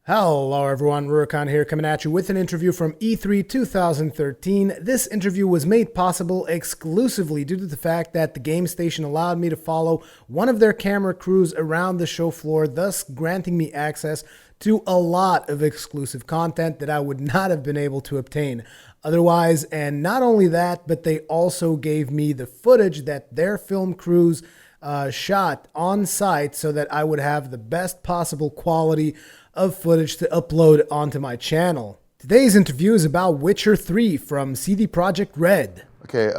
Hello everyone, Rurikhan here coming at you with an interview from E3 2013. This interview was made possible exclusively due to the fact that the game station allowed me to follow one of their camera crews around the show floor, thus granting me access to a lot of exclusive content that I would not have been able to obtain otherwise. And not only that, but they also gave me the footage that their film crews shot on site so that I would have the best possible quality of footage to upload onto my channel. Today's interview is about Witcher 3 from CD Projekt Red. Okay,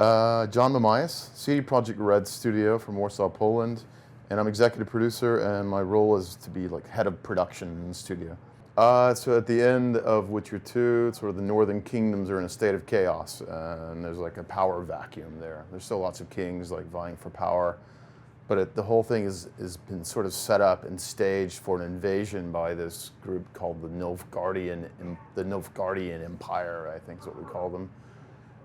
John Mamias, CD Projekt Red Studio from Warsaw, Poland, and I'm executive producer, and my role is to be like head of production in the studio. So at the end of Witcher 2, sort of the Northern Kingdoms are in a state of chaos, and there's like a power vacuum there. There's still lots of kings like vying for power. But the whole thing has been sort of set up and staged for an invasion by this group called the Nilfgaardian Empire, I think is what we call them.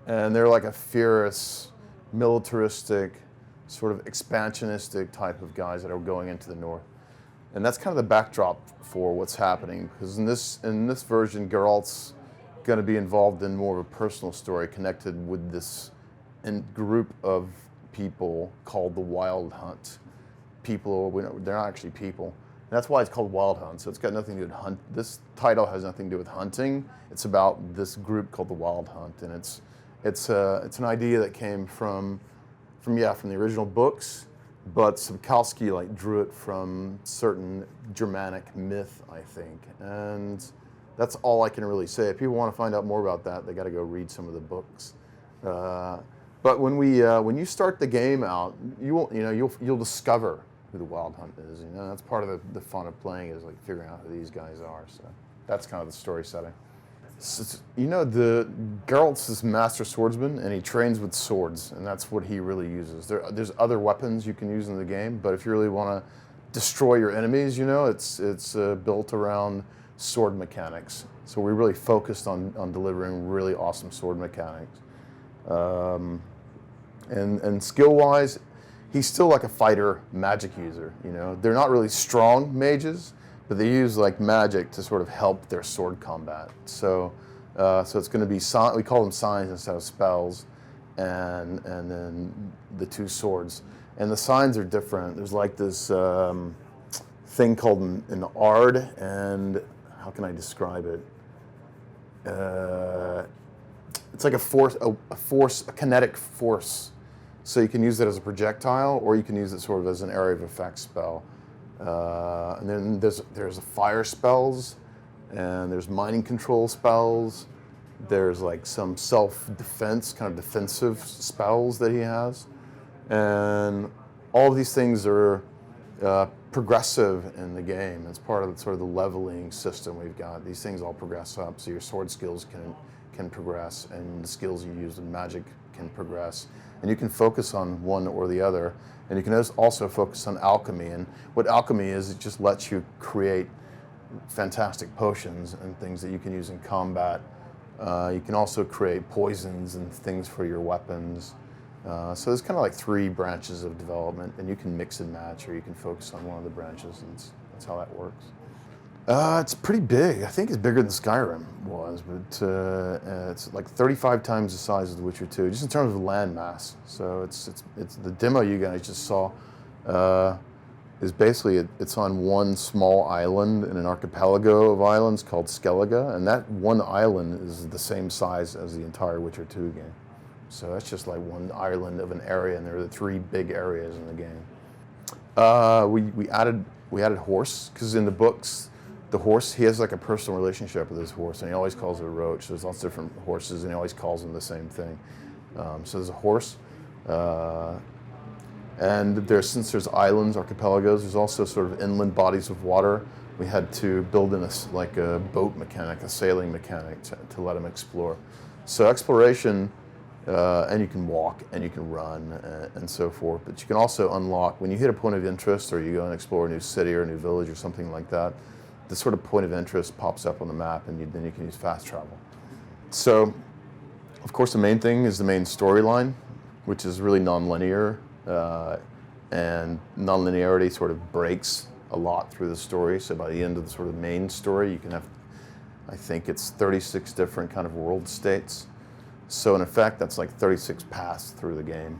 And they're like a fierce, militaristic, sort of expansionistic type of guys that are going into the north. And that's kind of the backdrop for what's happening, because in this version, Geralt's going to be involved in more of a personal story connected with this group of people called the Wild Hunt. People, they're not actually people. And that's why it's called Wild Hunt. So it's got nothing to do with hunt. This title has nothing to do with hunting. It's about this group called the Wild Hunt, and it's an idea that came from the original books, but Sapkowski like drew it from certain Germanic myth, I think, and that's all I can really say. If people want to find out more about that, they got to go read some of the books. But when you start the game out, you'll discover who the Wild Hunt is. You know, that's part of the fun of playing, is like figuring out who these guys are. So that's kind of the story setting. So, the Geralt's this master swordsman, and he trains with swords, and that's what he really uses. There's other weapons you can use in the game, but if you really want to destroy your enemies, it's built around sword mechanics. So we really focused on delivering really awesome sword mechanics. And skill-wise, he's still like a fighter magic user. They're not really strong mages, but they use like magic to sort of help their sword combat. So it's going to be we call them signs instead of spells, and then the two swords. And the signs are different. There's like this thing called an ard, and how can I describe it? It's like a kinetic force. So you can use it as a projectile, or you can use it sort of as an area of effect spell. And then there's fire spells, and there's mining control spells. There's like some self-defense, kind of defensive spells that he has. And all of these things are progressive in the game. It's part of sort of the leveling system we've got. These things all progress up, so your sword skills can progress, and the skills you use in magic can progress. And you can focus on one or the other. And you can also focus on alchemy. And what alchemy is, it just lets you create fantastic potions and things that you can use in combat. You can also create poisons and things for your weapons. So there's kind of like three branches of development, and you can mix and match, or you can focus on one of the branches, and that's how that works. It's pretty big. I think it's bigger than Skyrim was, but it's like 35 times the size of The Witcher 2, just in terms of land mass. So it's the demo you guys just saw is basically it's on one small island in an archipelago of islands called Skellige, and that one island is the same size as the entire Witcher 2 game. So that's just like one island of an area, and there are the three big areas in the game. We added horse, because in the books, the horse, he has like a personal relationship with his horse, and he always calls it a roach. There's lots of different horses, and he always calls them the same thing. So there's a horse, and since there's islands, archipelagos, there's also sort of inland bodies of water. We had to build in a boat mechanic, a sailing mechanic to let him explore. So exploration, and you can walk, and you can run, and so forth. But you can also unlock, when you hit a point of interest, or you go and explore a new city or a new village or something like that, the sort of point of interest pops up on the map, and then you can use fast travel. So, of course, the main thing is the main storyline, which is really nonlinear, and nonlinearity sort of breaks a lot through the story. So by the end of the sort of main story, you can have, I think it's 36 different kind of world states. So in effect, that's like 36 paths through the game.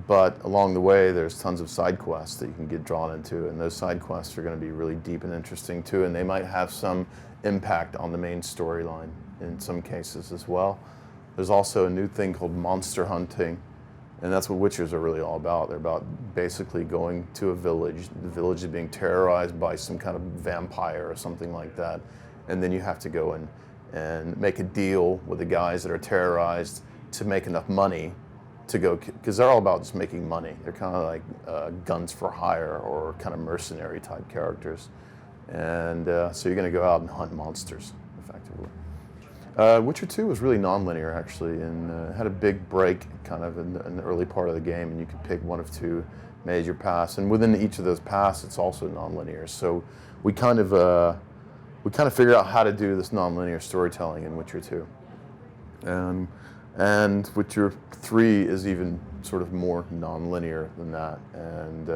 But along the way, there's tons of side quests that you can get drawn into, and those side quests are going to be really deep and interesting too, and they might have some impact on the main storyline in some cases as well. There's also a new thing called monster hunting, and that's what Witchers are really all about. They're about basically going to a village. The village is being terrorized by some kind of vampire or something like that, and then you have to go and make a deal with the guys that are terrorized to make enough money to go, because they're all about just making money. They're kind of like guns for hire or kind of mercenary type characters. And so you're going to go out and hunt monsters, effectively. Witcher 2 was really nonlinear, actually, and had a big break kind of in the early part of the game, and you could pick one of two major paths. And within each of those paths, it's also nonlinear. So we kind of figured out how to do this nonlinear storytelling in Witcher 2. And Witcher 3 is even sort of more non-linear than that. And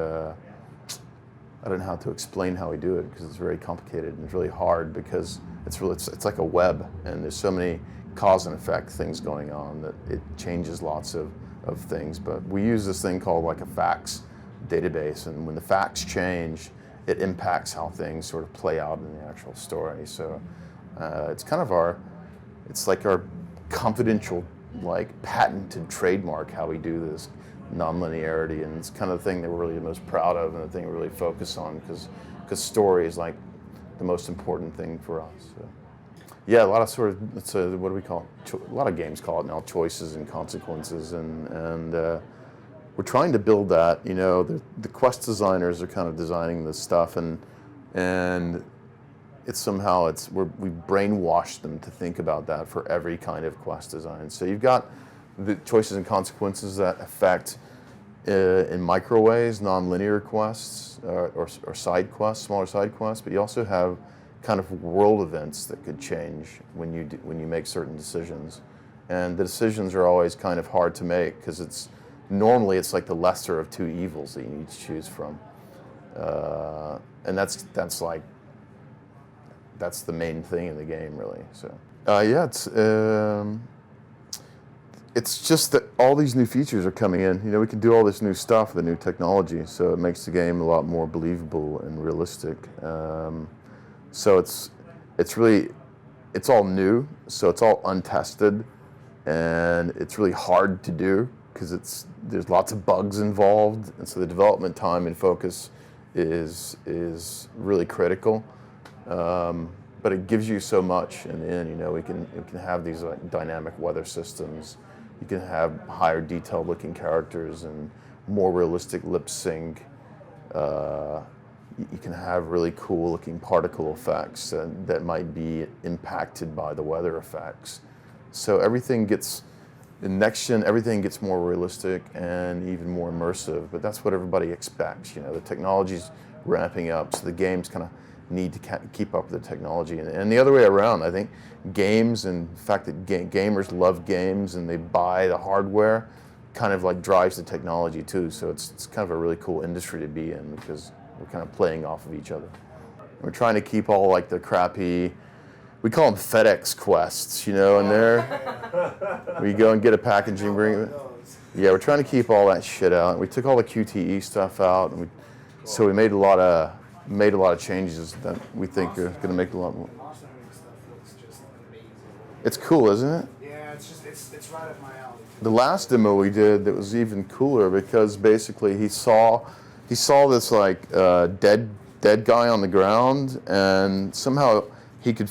I don't know how to explain how we do it because it's very complicated and it's really hard because it's like a web and there's so many cause and effect things going on that it changes lots of things. But we use this thing called like a facts database, and when the facts change, it impacts how things sort of play out in the actual story. So it's kind of it's like our confidential, like patented trademark how we do this non-linearity, and it's kind of the thing that we're really the most proud of and the thing we really focus on because story is like the most important thing for us. So, yeah, a lot of sort of what do we call it? A lot of games call it now choices and consequences, and we're trying to build that. You know, the quest designers are kind of designing this stuff, and it's somehow we've brainwashed them to think about that for every kind of quest design. So you've got the choices and consequences that affect in micro ways, non-linear quests or side quests, smaller side quests, but you also have kind of world events that could change when you make certain decisions. And the decisions are always kind of hard to make because normally it's like the lesser of two evils that you need to choose from. And that's the main thing in the game, really. So yeah, it's just that all these new features are coming in. You know, we can do all this new stuff with the new technology, so it makes the game a lot more believable and realistic. So it's all new, so it's all untested, and it's really hard to do because there's lots of bugs involved, and so the development time and focus is really critical. But it gives you so much in the end. You know, we can have these like dynamic weather systems. You can have higher detailed looking characters and more realistic lip sync. You can have really cool looking particle effects that might be impacted by the weather effects. So everything gets more realistic and even more immersive, but that's what everybody expects. You know, the technology's ramping up, so the games kind of need to keep up with the technology. And the other way around, I think games and the fact that gamers love games and they buy the hardware kind of like drives the technology too. So it's kind of a really cool industry to be in because we're kind of playing off of each other. We're trying to keep all like the crappy, we call them FedEx quests, you know, and we go and get a package and bring it. Yeah, we're trying to keep all that shit out. We took all the QTE stuff out, and so we made a lot of changes that we think are going to make a lot more. Monster hunting stuff looks just amazing. It's cool, isn't it? Yeah, it's right up my alley. The last demo we did that was even cooler because basically he saw this like dead guy on the ground, and somehow he could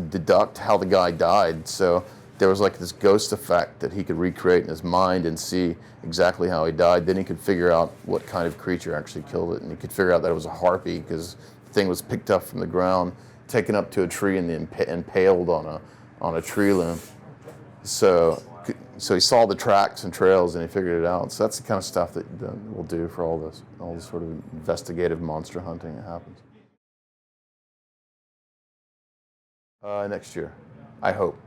deduct how the guy died. So there was like this ghost effect that he could recreate in his mind and see exactly how he died. Then he could figure out what kind of creature actually killed it, and he could figure out that it was a harpy because the thing was picked up from the ground, taken up to a tree, and then impaled on a tree limb. So he saw the tracks and trails, and he figured it out. So that's the kind of stuff that we'll do for all this sort of investigative monster hunting that happens. Next year, I hope.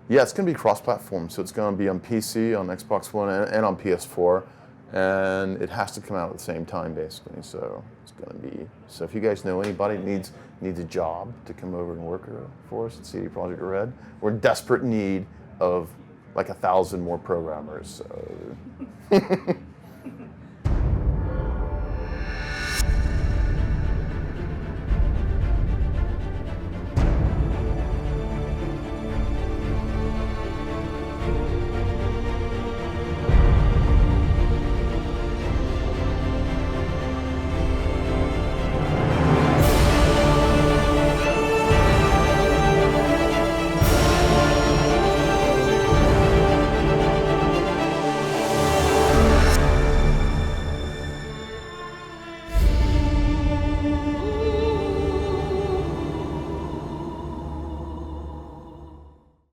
Yeah, it's going to be cross-platform, so it's going to be on PC, on Xbox One, and on PS4. and it has to come out at the same time, basically. So it's going to be. So if you guys know anybody that needs a job to come over and work for us at CD Projekt Red, we're in desperate need of like 1,000 more programmers. So.